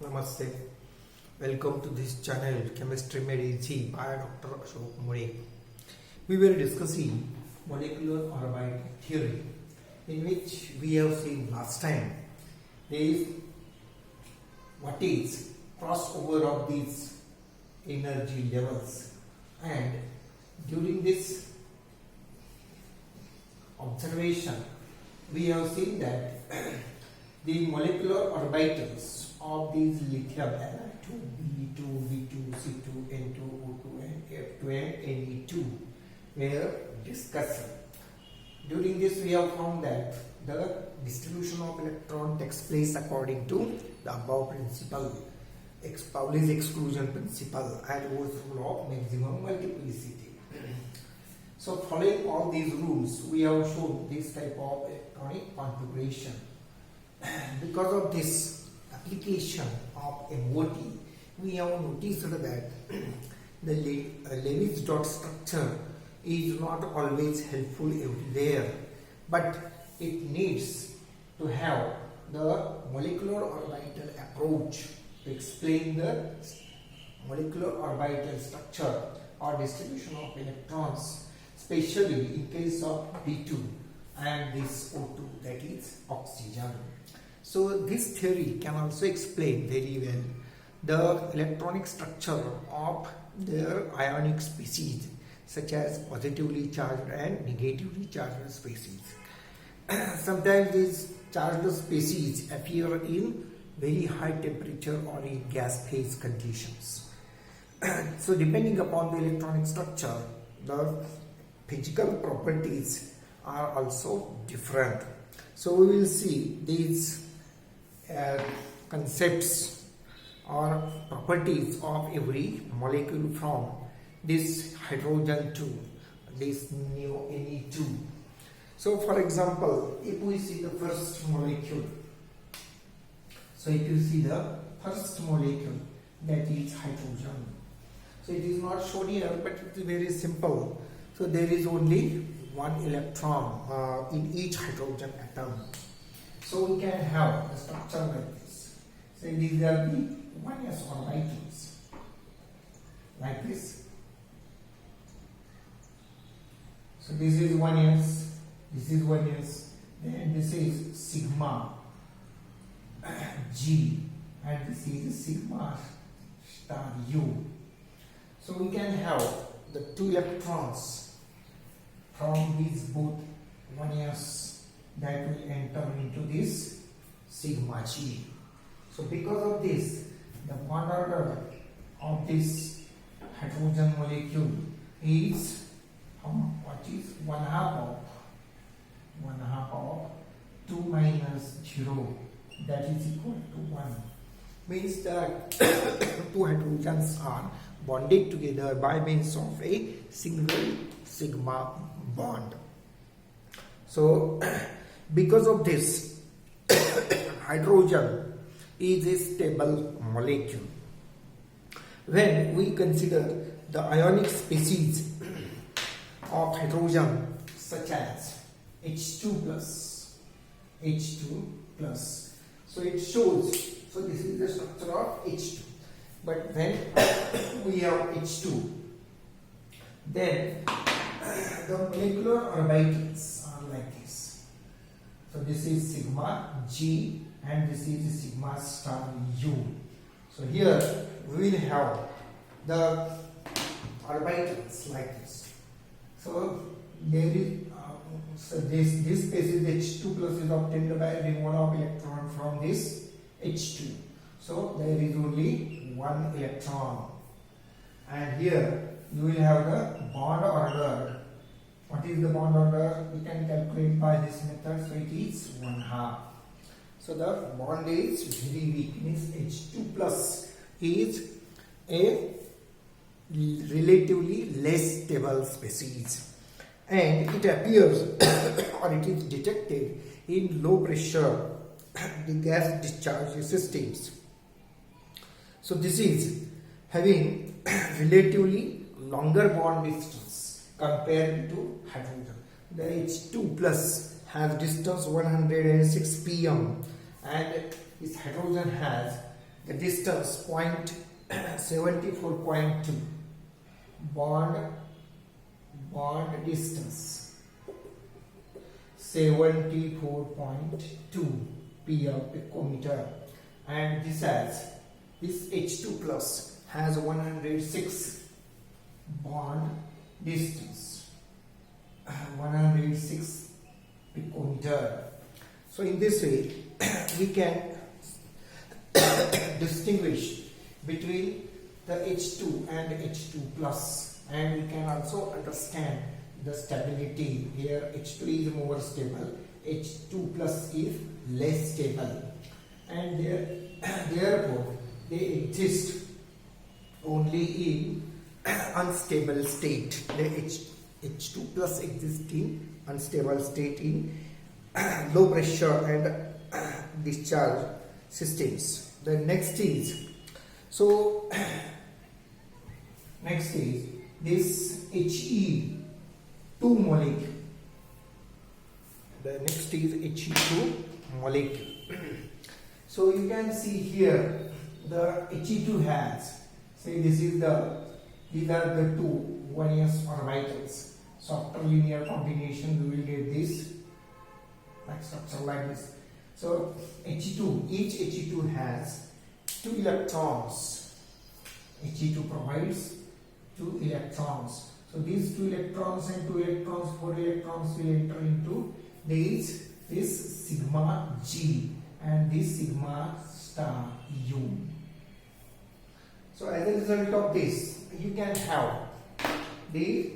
Namaste. Welcome to this channel Chemistry Made Easy by Dr. Ashok Mulik. We were discussing molecular orbital theory, in which we have seen last time there is what is crossover of these energy levels, and during this observation we have seen that the molecular orbitals of these lithium alloy B2, V2, C2, N2, O2 and F2 and Ne2 were discussed. During this we have found that the distribution of electron takes place according to the above principle, Pauli's exclusion principle and Ohm's rule of maximum multiplicity. So following all these rules, we have shown this type of electronic configuration. Because of this application of MOT, we have noticed that the Lewis dot structure is not always helpful everywhere, but it needs to have the molecular orbital approach to explain the molecular orbital structure or distribution of electrons, especially in case of B2 and this O2, that is oxygen. So this theory can also explain very well the electronic structure of their ionic species, such as positively charged and negatively charged species. Sometimes these charged species appear in very high temperature or in gas phase conditions. So depending upon the electronic structure, the physical properties are also different. So we will see these concepts or properties of every molecule from this hydrogen to this new Ne2. So for example, if we see the first molecule, so if you see the first molecule, that is hydrogen. So it is not shown here, but it is very simple. So there is only one electron in each hydrogen atom. So we can have the structure like this. So these are the 1s orbitals, like this. So this is 1s, this is 1s, then this is sigma G, and this is sigma star U. So we can have the two electrons from these both 1s that will enter into this sigma G. So because of this, the bond order of this hydrogen molecule is what is 1/2 of 2 minus 0, that is equal to 1. Means that two hydrogens are bonded together by means of a single sigma bond. So because of this, hydrogen is a stable molecule. When we consider the ionic species of hydrogen, such as H2 plus, so it shows, so this is the structure of H2, but when we have H2, then the molecular orbitals are like this. So this is sigma G and this is sigma star U. So here we will have the orbitals like this. So there is this species H2 plus is obtained by removal of electron from this H2. So there is only one electron, and here you will have the bond order. What is the bond order? We can calculate by this method. So it is 1/2. So the bond is very weak. Means H2 plus is a relatively less stable species, and it appears or it is detected in low pressure the gas discharge systems. So this is having relatively longer bond distance compared to hydrogen. The H2 plus has distance 106 pm and this hydrogen has the distance 74.2 bond distance 74.2 picometer, and this H2 plus has 106 bond distance 106 picometer. So in this way we can distinguish between the H2 and H2 plus, and we can also understand the stability. Here H2 is more stable, H2 plus is less stable, and therefore they exist only in unstable state. The H2 plus exists in unstable state in low pressure and discharge systems. The next is this He2 molecule. The next is He2 molecule. So you can see here the He2 has, say these are the two 1s orbitals. So after linear combination we will get this like structure like this. So He2, each He2 has 2 electrons. He2 provides 2 electrons. So these 2 electrons and 2 electrons, 4 electrons will enter into this sigma G and this sigma star U. So as a result of this, you can have the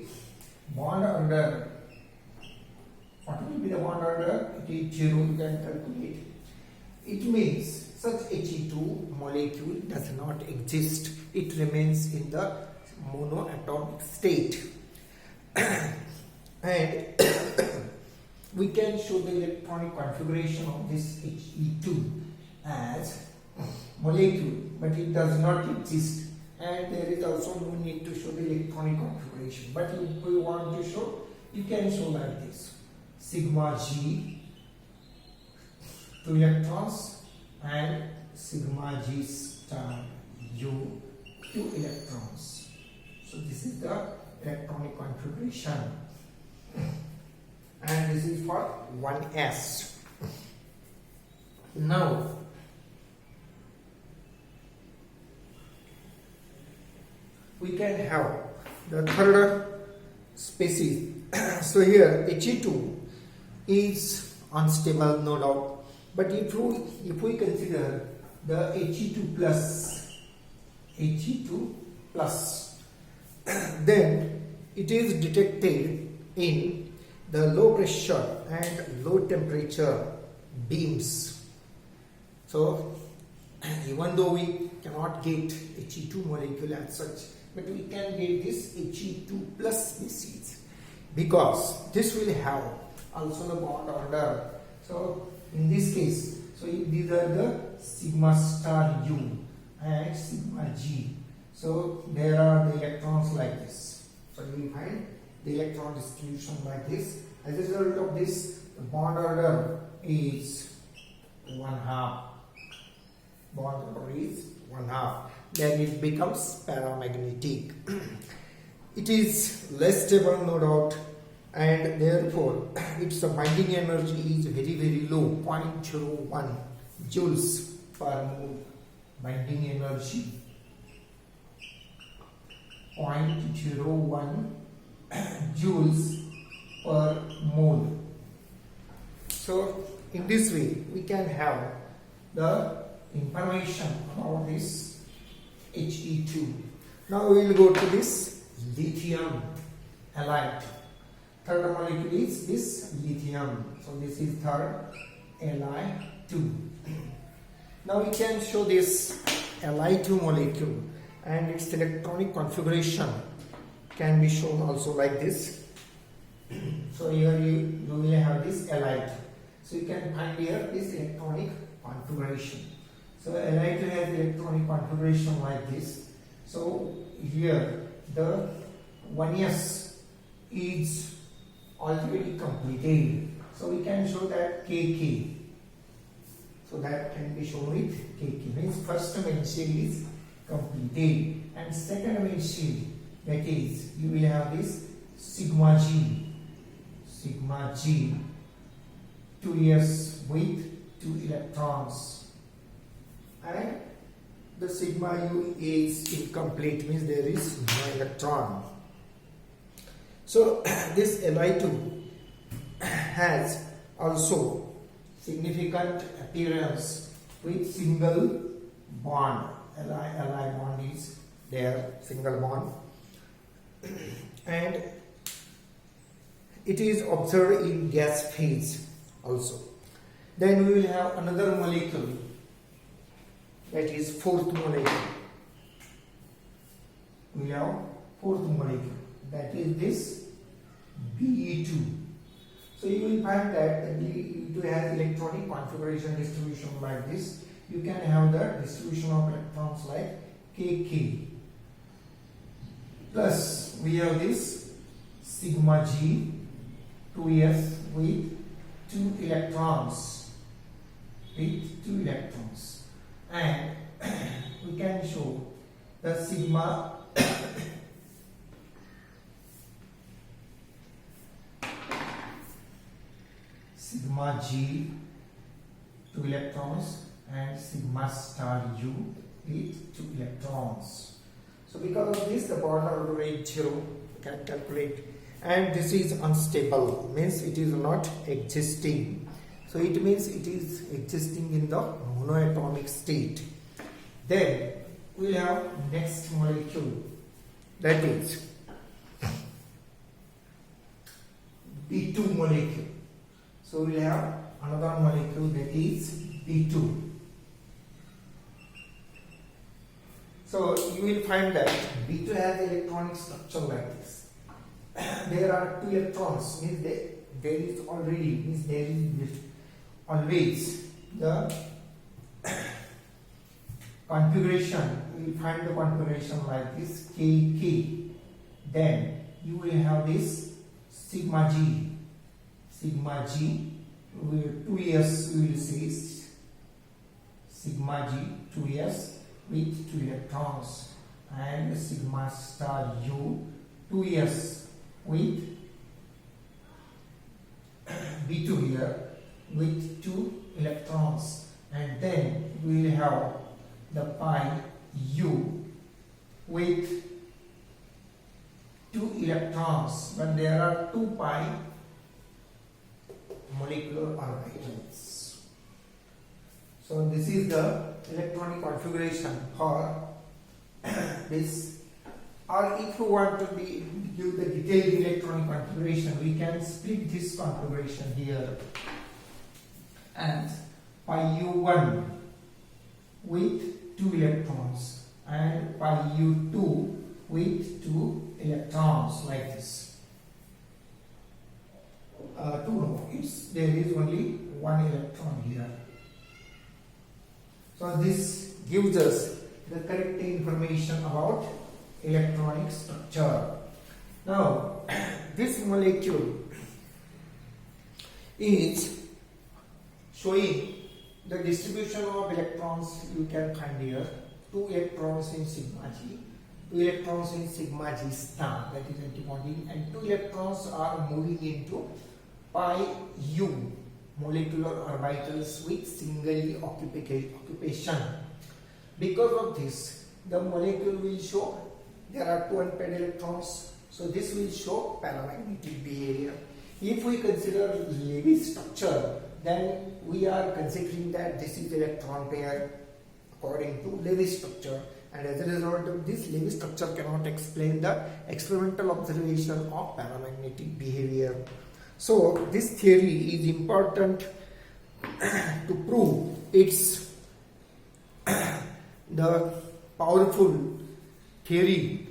bond order. What will be the bond order? It is 0, you can calculate. It means such He2 molecule does not exist. It remains in the monoatomic state. And we can show the electronic configuration of this He2 as molecule, but it does not exist, and there is also no need to show the electronic configuration. But if we want to show, you can show like this: sigma G 2 electrons and sigma G star U 2 electrons. So this is the electronic configuration, and this is for 1s. Now we can have the third species. So here He2 is unstable, no doubt, but if we consider the He2 plus, then it is detected in the low pressure and low temperature beams. So even though we cannot get He2 molecule as such, but we can get this He2 plus species, because this will have also the bond order. So in this case, so these are the sigma star U and sigma G. So there are the electrons like this. So you will find the electron distribution like this. As a result of this, the bond order is 1/2. Bond order is 1/2. Then it becomes paramagnetic. It is less stable, no doubt, and therefore its binding energy is very, very low, 0.01 joules per mole. Binding energy 0.01 joules per mole. So in this way we can have the information about this He2. Now we will go to this lithium alloy. Third molecule is this lithium. So this is third Li2. Now we can show this Li2 molecule, and its electronic configuration can be shown also like this. So here you will have this Li2. So you can find here this electronic configuration. So Li2 has electronic configuration like this. So here the 1s is already completed. So we can show that Kk. So that can be shown with KK. Means first main shell is completed, and second main shell, that is you will have this sigma G 2s with 2 electrons, and the sigma U is incomplete, means there is no electron. So this Li2 has also significant appearance with single bond. Li bond is there, single bond, and it is observed in gas phase also. Then we will have another molecule, that is fourth molecule. We have fourth molecule, that is this Be2. So you will find that Be2 has electronic configuration distribution like this. You can have the distribution of electrons like KK. Plus we have this sigma G 2s with 2 electrons. And we can show the sigma sigma G 2 electrons and sigma star U with 2 electrons. So because of this, the bond order rate 0, we can calculate, and this is unstable, means it is not existing. So it means it is existing in the monoatomic state. Then we will have next molecule, that is B2 molecule. So we will have another molecule, that is B2. So you will find that B2 has electronic structure like this. There are 2 electrons, means there is always the configuration. You will find the configuration like this, KK. Then you will have this sigma G with 2s, we will say sigma G 2s with 2 electrons, and sigma star U 2s with B2 here with 2 electrons, and then we will have the pi U with 2 electrons, but there are 2 pi molecular orbitals. So this is the electronic configuration for this. Or if you want to give the detailed electronic configuration, we can split this configuration here and pi U1 with 2 electrons and pi U2 with 2 electrons, like this. There is only 1 electron here. So this gives us the correct information about electronic structure. Now this molecule is showing the distribution of electrons. You can find here 2 electrons in sigma G, 2 electrons in sigma G star, that is antibonding, and 2 electrons are moving into pi U molecular orbitals with single occupation. Because of this, the molecule will show there are 2 unpaired electrons, so this will show paramagnetic behavior. If we consider Lewis structure, then we are considering that this is electron pair according to Lewis structure, and as a result of this, Lewis structure cannot explain the experimental observation of paramagnetic behavior. So this theory is important to prove it's the powerful theory,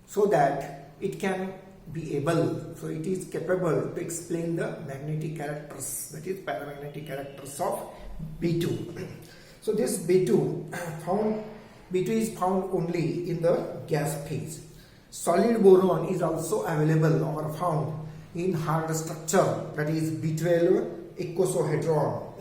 so that it can be able, so it is capable to explain the magnetic characters, that is paramagnetic characters of B2. So this B2 is found only in the gas phase. Solid boron is also available or found in hard structure, that is B12 icosahedron.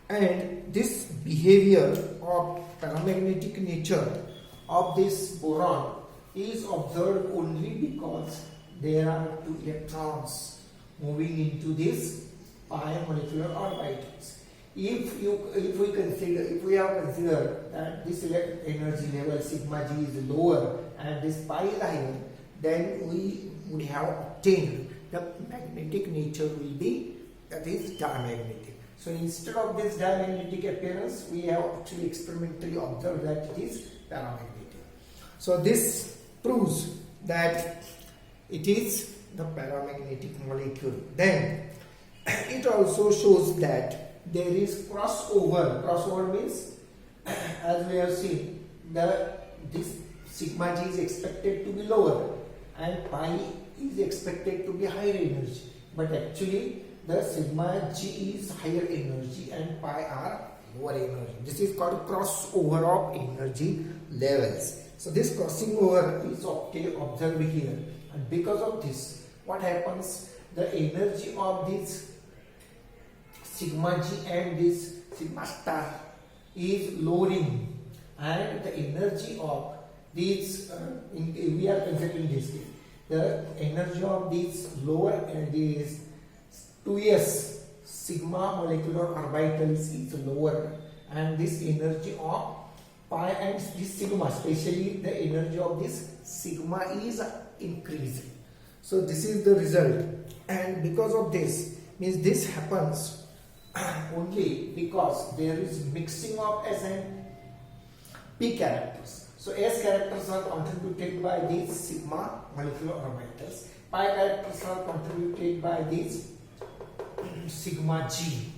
And this behavior of paramagnetic nature of this boron is observed only because there are two electrons moving into this pi molecular orbitals. If we have considered that this energy level sigma g is lower and this pi is higher, then we would have obtained the magnetic nature will be, that is, diamagnetic. So instead of this diamagnetic appearance, we have actually experimentally observed that it is paramagnetic. So this proves that it is the paramagnetic molecule. Then it also shows that there is crossover. Crossover means, as we have seen, this sigma g is expected to be lower and pi is expected to be higher energy. But actually the sigma g is higher energy and pi are lower energy. This is called crossover of energy levels. So this crossing over is observed here, and because of this, what happens? The energy of this sigma g and this sigma star is lowering, and the energy of these we are considering this case, the energy of these lower and these 2s sigma molecular orbitals is lower, and this energy of pi and this sigma, especially the energy of this sigma, is increasing. So this is the result, and because of this, means this happens only because there is mixing of S and P characters. So S characters are contributed by these sigma molecular orbitals, pi characters are contributed by these sigma g.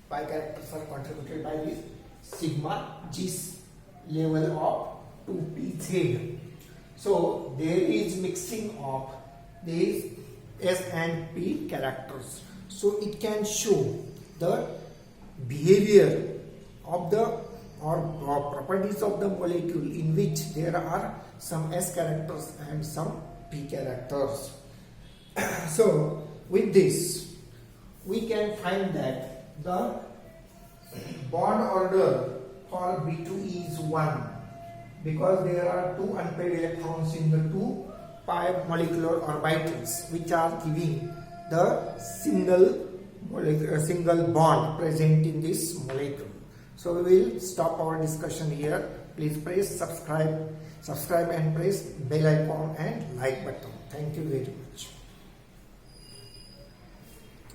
Pi characters are contributed by this sigma g level of 2pz. So there is mixing of these S and P characters. So it can show the behavior of the or properties of the molecule in which there are some S characters and some P characters. So with this, we can find that the bond order for B2 is 1 because there are two unpaired electrons in the two pi molecular orbitals, which are giving the single bond present in this molecule. So we will stop our discussion here. Please press subscribe and press bell icon and like button. Thank you very much.